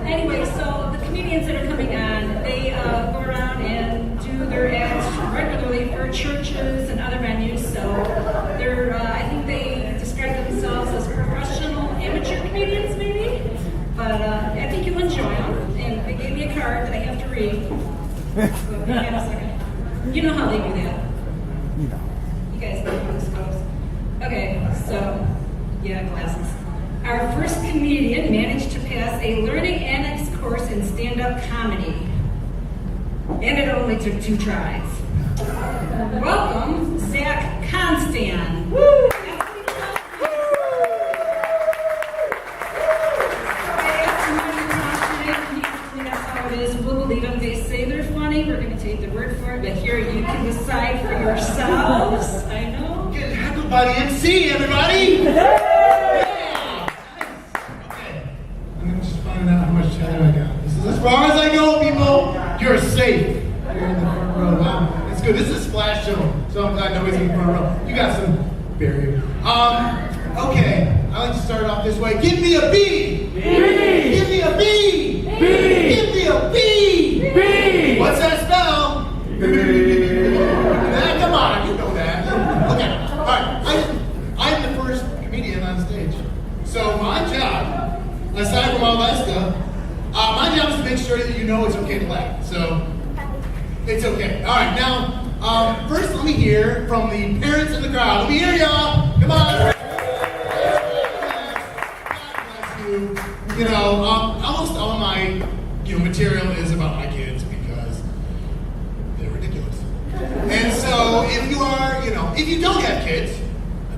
Anyway, so the comedians that are coming on, they go around and do their acts regularly for churches and other venues. So they're, I think they describe themselves as professional amateur comedians, maybe. But I think you'll enjoy them. And they gave me a card that I have to read. So hang on a second. You know how they do that. You guys know how this goes. Okay, so, yeah, glasses. Our first comedian managed to pass a learning annex course in stand-up comedy. And it only took 2 tries. Welcome, Zach Constan. Woo! We'll believe them. They say they're funny. We're going to take their word for it. But here, you can decide for yourselves. I know. Getting heckled by the MC, everybody! Yeah! Okay. I'm just finding out how much time I got. This is as far as I go, people. You're safe. You're in the front row. Wow. It's good. This is a splash show, so I'm glad nobody's in the front row. You got some barrier. Okay. I like to start off this way. Give me a B! B! Give me a B! B! Give me a B! B! What's that spell? Come on, you know that. Okay, all right. I'm the first comedian on stage. So my job, aside from all that stuff, my job is to make sure that you know it's okay to laugh. So it's okay. All right, now, first let me hear from the parents in the crowd. Let me hear y'all. Come on. You know, almost all my material is about my kids because they're ridiculous. And so if you are, if you don't have kids,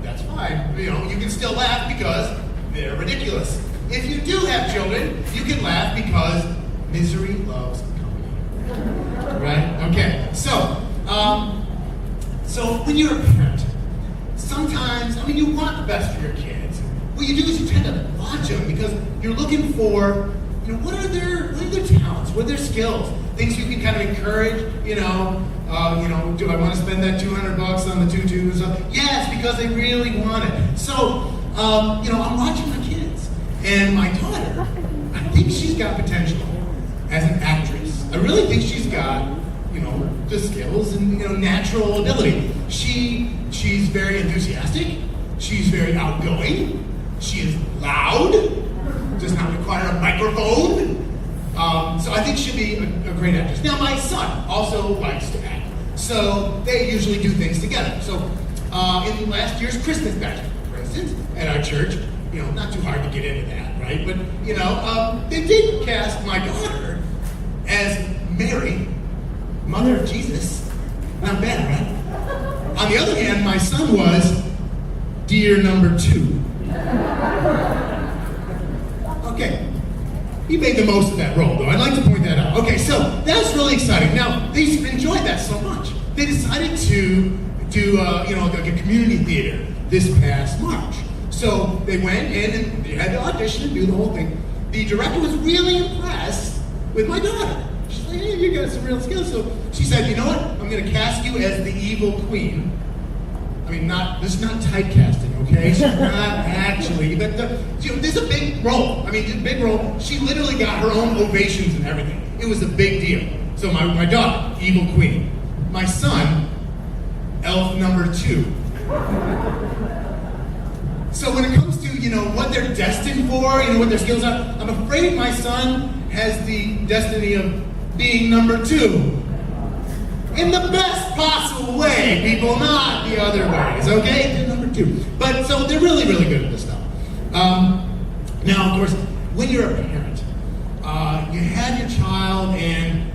that's fine. You can still laugh because they're ridiculous. If you do have children, you can laugh because misery loves company. Right? Okay. So when you're a parent, sometimes, you want the best for your kids. What you do is you tend to watch them because you're looking for, what are their talents, what are their skills, things you can kind of encourage. Do I want to spend that $200 on the tutu or something? Yes, because they really want it. So, I'm watching my kids, and my daughter, I think she's got potential as an actress. I really think she's got, the skills and natural ability. She's very enthusiastic. She's very outgoing. She is loud, does not require a microphone. So I think she'll be a great actress. Now, my son also likes to act. So they usually do things together. So in last year's Christmas pageant, for instance, at our church, not too hard to get into that, right? But, they did cast my daughter as Mary, Mother of Jesus. Not bad, right? On the other hand, my son was Dear Number 2. Okay, he made the most of that role, though. I'd like to point that out. Okay, so that's really exciting. Now, they enjoyed that so much. They decided to do, like a community theater this past March. So they went in and they had to audition and do the whole thing. The director was really impressed with my daughter. She's like, hey, you got some real skills. So she said, you know what? I'm going to cast you as the evil queen. This is not typecasting, okay? She's not actually, but this is a big role. It's a big role. She literally got her own ovations and everything. It was a big deal. So my daughter, evil queen. My son, elf number 2. So when it comes to, what they're destined for, what their skills are, I'm afraid my son has the destiny of being number 2. In the best possible way, people, not the other ways, okay? They're number 2. But, so they're really, really good at this stuff. Now, of course, when you're a parent, you have your child, and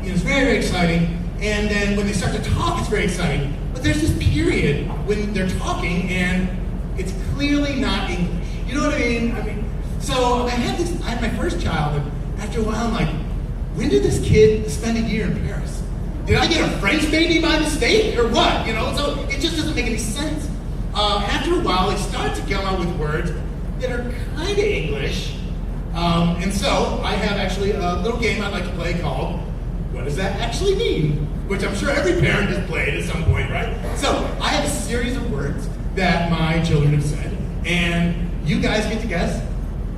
it's very, very exciting. And then when they start to talk, it's very exciting. But there's this period when they're talking, and it's clearly not English. You know what I mean? So I had my first child, and after a while, I'm like, when did this kid spend a year in Paris? Did I get a French baby by mistake, or what? So it just doesn't make any sense. After a while, they start to come out with words that are kind of English. And so I have actually a little game I'd like to play called, What Does That Actually Mean? Which I'm sure every parent has played at some point, right? So I have a series of words that my children have said, and you guys get to guess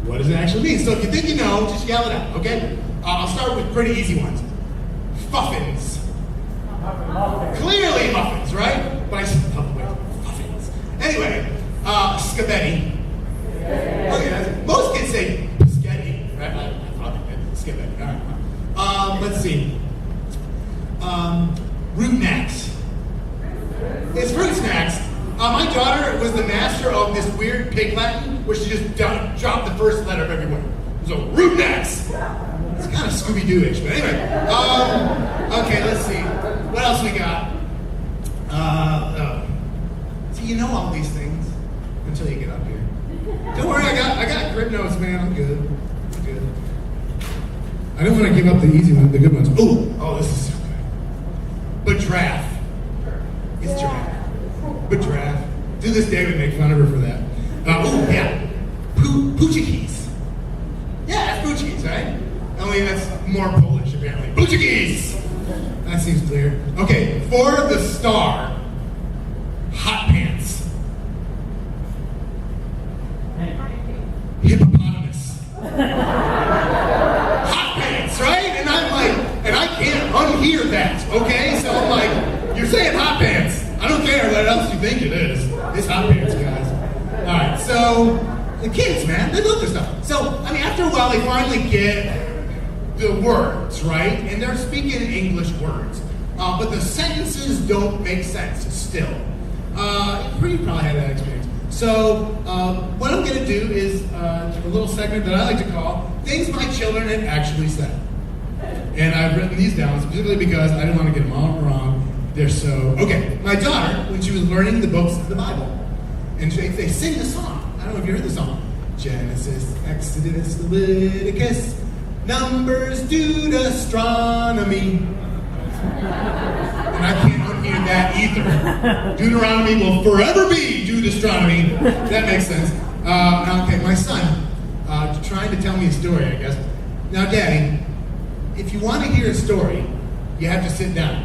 what does it actually mean? So if you think you know, just yell it out, okay? I'll start with pretty easy ones. Fuffins. Clearly muffins, right? But I said muffins. Anyway, scabetti. Okay, most kids say spaghetti, right? I thought they did. Scabetti. All right. Let's see. Root knacks. It's fruit snacks. My daughter was the master of this weird pig Latin where she just dropped the first letter of every word. So root knacks. It's kind of Scooby-Doo-ish, but anyway. Okay, let's see. What else we got? See, you know all these things until you get up here. Don't worry, I got grip notes, man. I'm good. I don't want to give up the easy ones, the good ones. Oh, this is so good. Badraff. It's giraffe. Badraff. To this day, we make fun of her for that. Yeah. Poochikis. Yeah, that's Poochikis, right? Only that's more Polish, apparently. Poochikis! That seems clear. Okay, for the star, hot pants. Hippopotamus. Hot pants, right? And I'm like, and I can't unhear that, okay? So I'm like, you're saying hot pants. I don't care what else you think it is. It's hot pants, guys. All right, so the kids, man, they love this stuff. So, I mean, after a while, they finally get the words, right? And they're speaking English words. But the sentences don't make sense still. You probably had that experience. So, what I'm going to do is a little segment that I like to call Things My Children Have Actually Said. And I've written these down specifically because I didn't want to get them all wrong. They're so... Okay, my daughter, when she was learning the books of the Bible, and they sing the song. I don't know if you heard the song. Genesis, Exodus, Leviticus, Numbers, Deuteronomy. And I can't unhear that either. Deuteronomy will forever be Deuteronomy. That makes sense. Okay, my son, trying to tell me a story, I guess. Now, Daddy, if you want to hear a story, you have to sit down.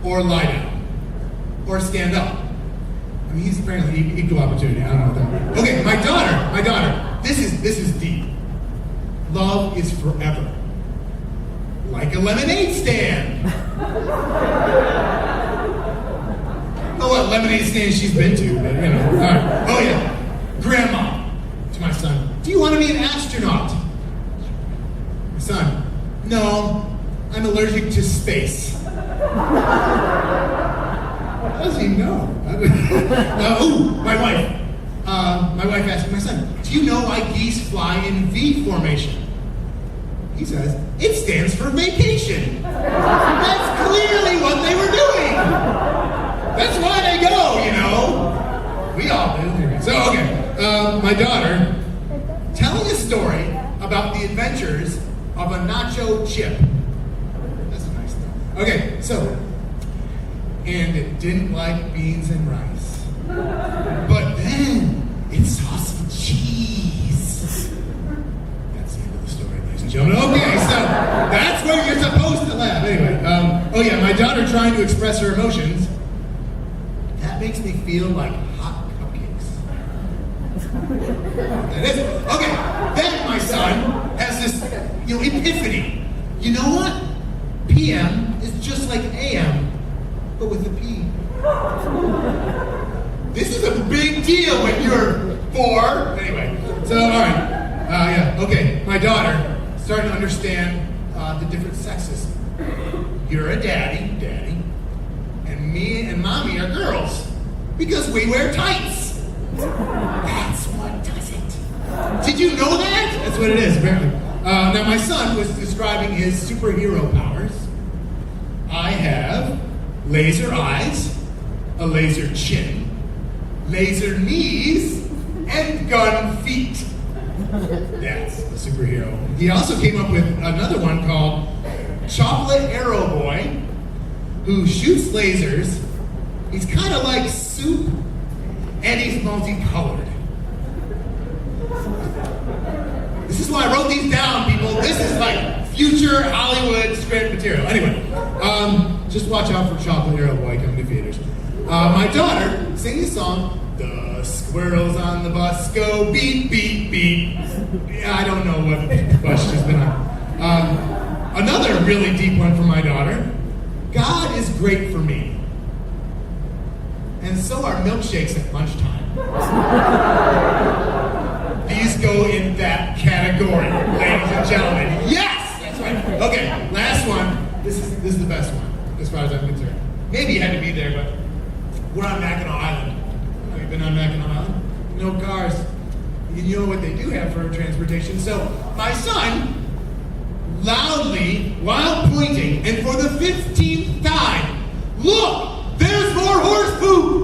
Or lie down. Or stand up. I mean, he's apparently equal opportunity. I don't know what that. Okay, my daughter, this is deep. Love is forever. Like a lemonade stand. Oh, what lemonade stand she's been to, but you know. All right. Oh yeah. Grandma, to my son, do you want to be an astronaut? My son, no, I'm allergic to space. How does he know? My wife. My wife asked my son, do you know why geese fly in V formation? He says, it stands for vacation. That's clearly what they were doing. That's why they go, you know. We all do. So, okay. My daughter telling a story about the adventures of a nacho chip. That's a nice thing. Okay, so, and it didn't like beans and rice. But then it saw some cheese. That's the end of the story, ladies and gentlemen. Okay, so that's where you're supposed to laugh. Anyway, my daughter trying to express her emotions. That makes me feel like hot cupcakes. That is. Okay, then my son has this, epiphany. You know what? PM is just like AM, but with a P. This is a big deal when you're 4. Anyway, so all right. Okay. My daughter starting to understand the different sexes. You're a daddy, and me and mommy are girls because we wear tights. That's what does it. Did you know that? That's what it is, apparently. Now, my son was describing his superhero powers. I have laser eyes, a laser chin, laser knees, and gun feet. That's the superhero. He also came up with another one called Chocolate Arrow Boy, who shoots lasers. He's kind of like soup, and he's multicolored. This is why I wrote these down, people. This is like future Hollywood script material. Anyway, just watch out for Chocolate Arrow Boy coming to theaters. My daughter singing a song The squirrels on the bus go beep, beep, beep. Yeah, I don't know what bus she's been on. Another really deep one for my daughter. God is great for me. And so are milkshakes at lunchtime. These go in that category, ladies and gentlemen. Yes! That's right. Okay, last one. This is the best one, as far as I'm concerned. Maybe you had to be there, but we're on Mackinac Island. Have you been on Mackinac Island? No cars. You know what they do have for transportation. So my son, loudly, while pointing, and for the 15th time, look, there's more horse poop!